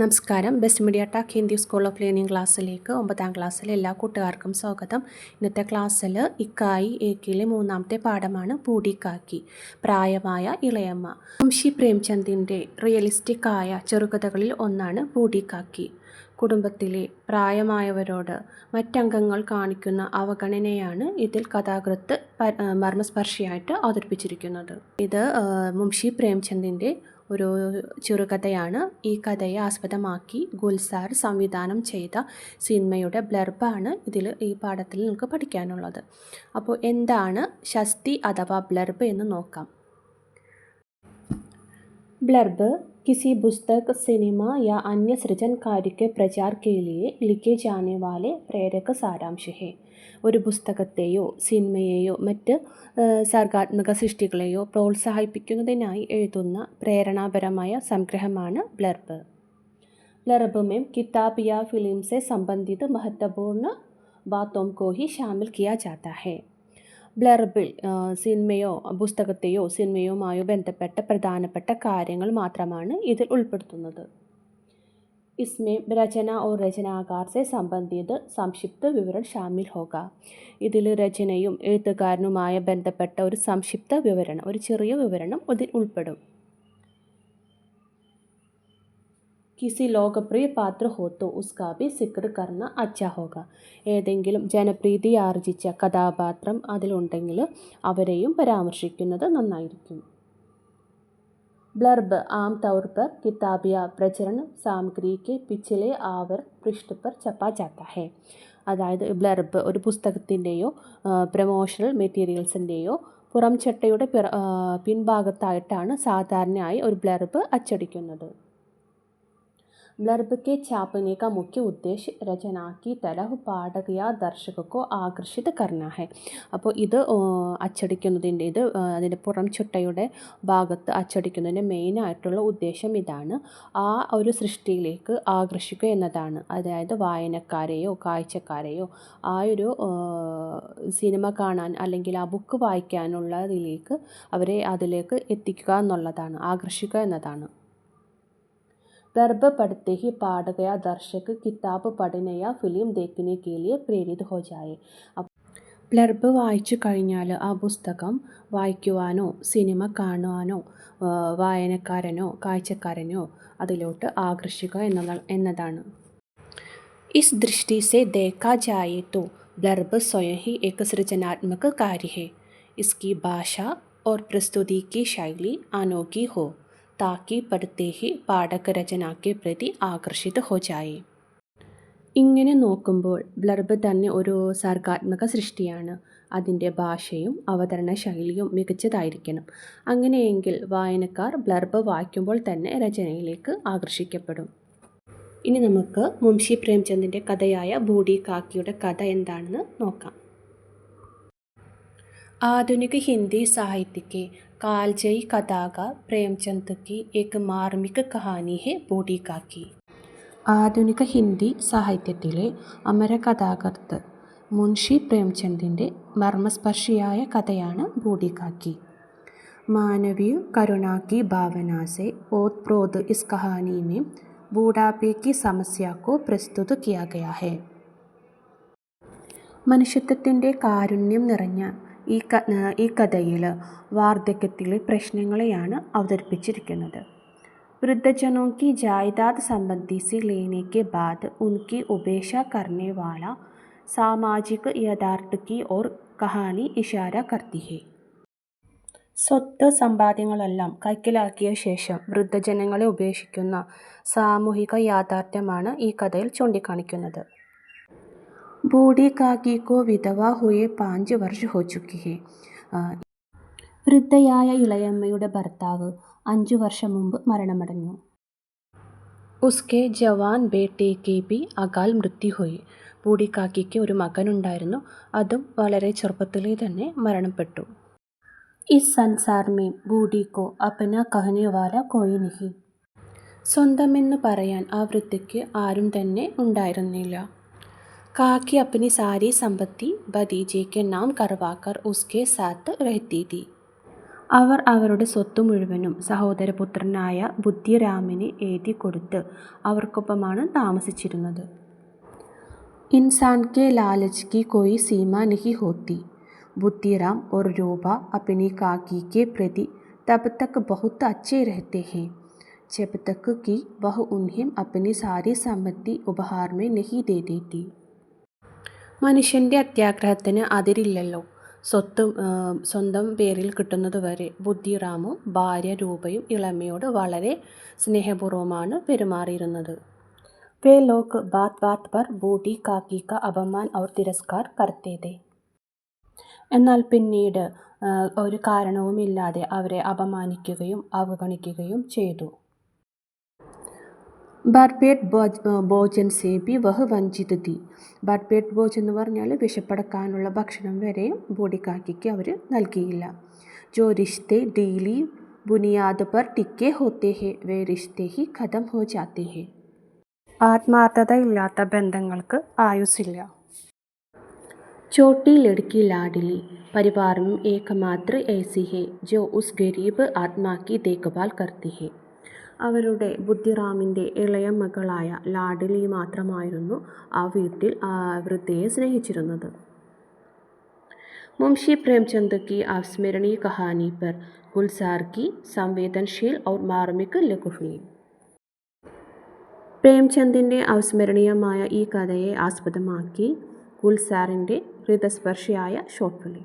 നമസ്കാരം. Best media Tak Hindi school of learning ക്ലാസ്സിലേക്ക് 9ാം ക്ലാസ്സിലെ എല്ലാ കൂട്ടുകാർക്കും സ്വാഗതം. ഇന്നത്തെ ക്ലാസ്സിൽ ഇക്കായി ഏക്കിലെ 3ാമത്തെ പാഠമാണ് ബൂഢി കാക്കി, പ്രായമായ ഇളയമ്മ. മുൻഷി പ്രേംചന്ദിൻ്റെ റിയലിസ്റ്റിക് ആയ ചെറുകഥകളിൽ ഒന്നാണ് ബൂഢി കാക്കി. കുടുംബത്തിലെ പ്രായമായവരോട് മറ്റംഗങ്ങൾ കാണിക്കുന്ന അവഗണനയാണ് ഇതിൽ കഥാകൃത്ത് മർമ്മസ്പർശിയായിട്ട് അവതരിപ്പിച്ചിരിക്കുന്നത്. ഇത് മുൻഷി പ്രേംചന്ദിൻ്റെ ഒരു ചെറുകഥയാണ്. ഈ കഥയെ ആസ്പദമാക്കി ഗുൽസാർ സംവിധാനം ചെയ്ത സിനിമയുടെ ബ്ലർബാണ് ഈ പാഠത്തിൽ നിങ്ങൾക്ക് പഠിക്കാനുള്ളത്. അപ്പോൾ എന്താണ് ശസ്തി അഥവാ ബ്ലർബ് എന്ന് നോക്കാം. ब्लर्ब किसी पुस्तक, सिनेमा या अन्य सृजन कार्य के प्रचार के लिए लिखे जाने वाले प्रेरक सारांश है. ഒരു പുസ്തകത്തെയോ സിനിമയെയോ മറ്റ് സർഗാത്മക സൃഷ്ടികളെയോ പ്രോത്സാഹിപ്പിക്കുന്നതിനായി എഴുതുന്ന പ്രേരണാപരമായ സംഗ്രഹമാണ് ബ്ലർബ്. ब्लर्ब में किताब या फिल्म से संबंधित महत्वपूर्ण बातों को ही शामिल किया जाता है. ബ്ലർബിൽ സിനിമയുമായോ ബന്ധപ്പെട്ട പ്രധാനപ്പെട്ട കാര്യങ്ങൾ മാത്രമാണ് ഇതിൽ ഉൾപ്പെടുത്തുന്നത്. इसमें रचना और रचनाकार से संबंधित संक्षिप्त विवरण शामिल होगा. ഇതിൽ രചനയും എഴുത്തുകാരനുമായി ബന്ധപ്പെട്ട ഒരു സംക്ഷിപ്ത വിവരണം, ഒരു ചെറിയ വിവരണം ഇതിൽ ഉൾപ്പെടും. किसी लोकप्रिय पात्र हो तो उसका भी जिक्र करना अच्छा होगा. ഏതെങ്കിലും ജനപ്രീതി ആർജിച്ച കഥാപാത്രം അതിലുണ്ടെങ്കിൽ അവരെയും പരാമർശിക്കുന്നത് നന്നായിരിക്കും. ब्लर्ब आम तौर पर किताब या प्रचरण सामग्री के पिछले आवर पृष्ठ पर छपा जाता है. അതായത് ബ്ലർബ് ഒരു പുസ്തകത്തിൻ്റെയോ പ്രൊമോഷണൽ മെറ്റീരിയൽസിൻ്റെയോ പുറംചട്ടയുടെ പിൻഭാഗത്തായിട്ടാണ് സാധാരണയായി ഒരു ബ്ലർബ് അച്ചടിക്കുന്നത്. ब्लर्ब के छापने का मुख्य उद्देश्य रचना की तरफ पाठक या दर्शक को आकर्षित करना है. അപ്പോൾ ഇത് അച്ചടിക്കുന്നതിൻ്റെ അതിൻ്റെ പുറം ചുട്ടയുടെ ഭാഗത്ത് അച്ചടിക്കുന്നതിൻ്റെ മെയിനായിട്ടുള്ള ഉദ്ദേശം ഇതാണ്. ആ ഒരു സൃഷ്ടിയിലേക്ക് ആകർഷിക്കുക എന്നതാണ്. അതായത് വായനക്കാരെയോ കാഴ്ചക്കാരെയോ ആ ഒരു സിനിമ കാണാൻ അല്ലെങ്കിൽ ആ ബുക്ക് വായിക്കാനുള്ളതിലേക്ക് അവരെ അതിലേക്ക് എത്തിക്കുക എന്നുള്ളതാണ്, ആകർഷിക്കുക എന്നതാണ്. ब्लर्ब पढ़ते ही पाठक या दर्शक किताब पढ़ने या फिल्म देखने के लिए प्रेरित हो जाए. ബ്ലർബ് വായിച്ചു കഴിഞ്ഞാൽ ആ പുസ്തകം വായിക്കുവാനോ സിനിമ കാണുവാനോ വായനക്കാരനോ കാഴ്ചക്കാരനോ അതിലോട്ട് ആകർഷിക്കുക എന്നതാണ്. इस दृष्टि से देखा जाए तो ब्लर्ब स्वयं ही एक सृजनात्मक कार्य है. इसकी भाषा और प्रस्तुति की शैली अनोखी हो ताकि पढ़ते ही पाठक रचना के प्रति आकर्षित हो जाए. ഇങ്ങനെ നോക്കുമ്പോൾ ബ്ലർബ് തന്നെ ഒരു സർഗാത്മക സൃഷ്ടിയാണ്. അതിൻ്റെ ഭാഷയും അവതരണ ശൈലിയും മികച്ചതായിരിക്കണം. അങ്ങനെയെങ്കിൽ വായനക്കാർ ബ്ലർബ് വായിക്കുമ്പോൾ തന്നെ രചനയിലേക്ക് ആകർഷിക്കപ്പെടും. ഇനി നമുക്ക് മുൻഷി പ്രേംചന്ദിൻ്റെ കഥയായ ബൂഢി കാക്കിയുടെ കഥ എന്താണെന്ന് നോക്കാം. आधुनिक हिंदी साहित्य के कालजयी कथाकार प्रेमचंद की एक मार्मिक कहानी है बूढ़ी काकी. ആധുനിക ഹിന്ദി സാഹിത്യത്തിലെ അമര കഥാകൃത്ത് മുൻഷി പ്രേംചന്ദിൻ്റെ മർമ്മസ്പർശിയായ കഥയാണ് ബൂഢി കാക്കി. मानवीय करुणा की भावना से ओतप्रोत इस कहानी में बूढ़ापे की समस्या को प्रस्तुत किया गया है. മനുഷ്യത്വത്തിൻ്റെ കാരുണ്യം നിറഞ്ഞ ഈ കഥയിൽ വാർദ്ധക്യത്തിലെ പ്രശ്നങ്ങളെയാണ് അവതരിപ്പിച്ചിരിക്കുന്നത്. वृद्धजनों की जायदाद संबंधी से लेने के बाद उनकी उपेक्षा करने वाला सामाजिक यथार्थ की ओर कहानी इशारा करती है. സ്വത്ത് സമ്പാദ്യങ്ങളെല്ലാം കൈക്കലാക്കിയ ശേഷം വൃദ്ധജനങ്ങളെ ഉപേക്ഷിക്കുന്ന സാമൂഹിക യാഥാർത്ഥ്യമാണ് ഈ കഥയിൽ ചൂണ്ടിക്കാണിക്കുന്നത്. बूढ़ी काकी को विधवा हुए 5 वर्ष हो चुकी है. വൃദ്ധയായ ഇളയമ്മയുടെ ഭർത്താവ് 5 വർഷം മുമ്പ് മരണമടഞ്ഞു. ഉസ്കെ ജവാൻ ബേട്ടേക്ക് ബി അകാൽ മൃത്യു ഹുയി. ബൂഢി കാക്കിക്ക് ഒരു മകനുണ്ടായിരുന്നു, അതും വളരെ ചെറുപ്പത്തിലേ തന്നെ മരണപ്പെട്ടു. ഇസ് സൻസാർ മേ ബൂഢി കോ അപ്ന കഹനെ വാല കോയി നഹി. സ്വന്തമെന്ന് പറയാൻ ആ വൃദ്ധയ്ക്ക് ആരും തന്നെ ഉണ്ടായിരുന്നില്ല. काकी अपनी सारी संपत्ति भतीजे के नाम करवाकर उसके साथ रहती थी. അവർ അവരുടെ സ്വത്ത് മുഴുവനും സഹോദരപുത്രനായ ബുദ്ധിറാമിന് എഴുതിക്കൊടുത്ത് അവർക്കൊപ്പമാണ് താമസിച്ചിരുന്നത്. इंसान के लालच की कोई सीमा नहीं होती। बुद्धिराम और रूपा अपनी काकी के प्रति तब तक बहुत अच्छे रहते हैं जब तक कि वह उन्हें अपनी सारी सम्पत्ति उपहार में नहीं दे देती. മനുഷ്യൻ്റെ അത്യാഗ്രഹത്തിന് അതിരില്ലല്ലോ. സ്വന്തം പേരിൽ കിട്ടുന്നതുവരെ ബുദ്ധിറാമും ഭാര്യ രൂപയും ഇളമയോട് വളരെ സ്നേഹപൂർവ്വമാണ് പെരുമാറിയിരുന്നത്. वे लोग बात बात पर बूढ़ी काकी का अपमान और तिरस्कार करते थे. എന്നാൽ പിന്നീട് ഒരു കാരണവുമില്ലാതെ അവരെ അപമാനിക്കുകയും അവഗണിക്കുകയും ചെയ്തു. ബർപേട്ട് ഭോജൻ സേ ഭി വഹ് വഞ്ചിത് ഥി. ബർപേട്ട് ഭോജൻ എന്ന് പറഞ്ഞാൽ വിശപ്പടക്കാനുള്ള ഭക്ഷണം വരെ ബൂഢി കാക്കിക്ക് അവർ നൽകിയില്ല. ജോ റിശ്തെ ഡീലി ബുനിയാദ് പർ ടിക്കെ ഹോത്തെ ഹെ വേ റിശ്തെ ഹി ഖതം ഹോ ജാത്തെ ഹെ. ആത്മാർത്ഥതയില്ലാത്ത ബന്ധങ്ങൾക്ക് ആയുസ്സില്ല. छोटी लड़की लाडली परिवार में एकमात्र ऐसी है जो उस गरीब आत्मा की देखभाल करती है. അവരുടെ ബുദ്ധിറാമിൻ്റെ ഇളയ മകളായ ലാഡ്ലി മാത്രമായിരുന്നു ആ വീട്ടിൽ വൃദ്ധയെ സ്നേഹിച്ചിരുന്നത്. मुंशी प्रेमचंद की अविस्मरणीय कहानी पर गुलजार की संवेदनशील और मार्मिक लघुफिल्म. പ്രേംചന്ദിൻ്റെ അവിസ്മരണീയമായ ഈ കഥയെ ആസ്പദമാക്കി ഗുൽസാറിൻ്റെ ഹൃദയസ്പർശിയായ ഷോർട്ട് ഫിലിം.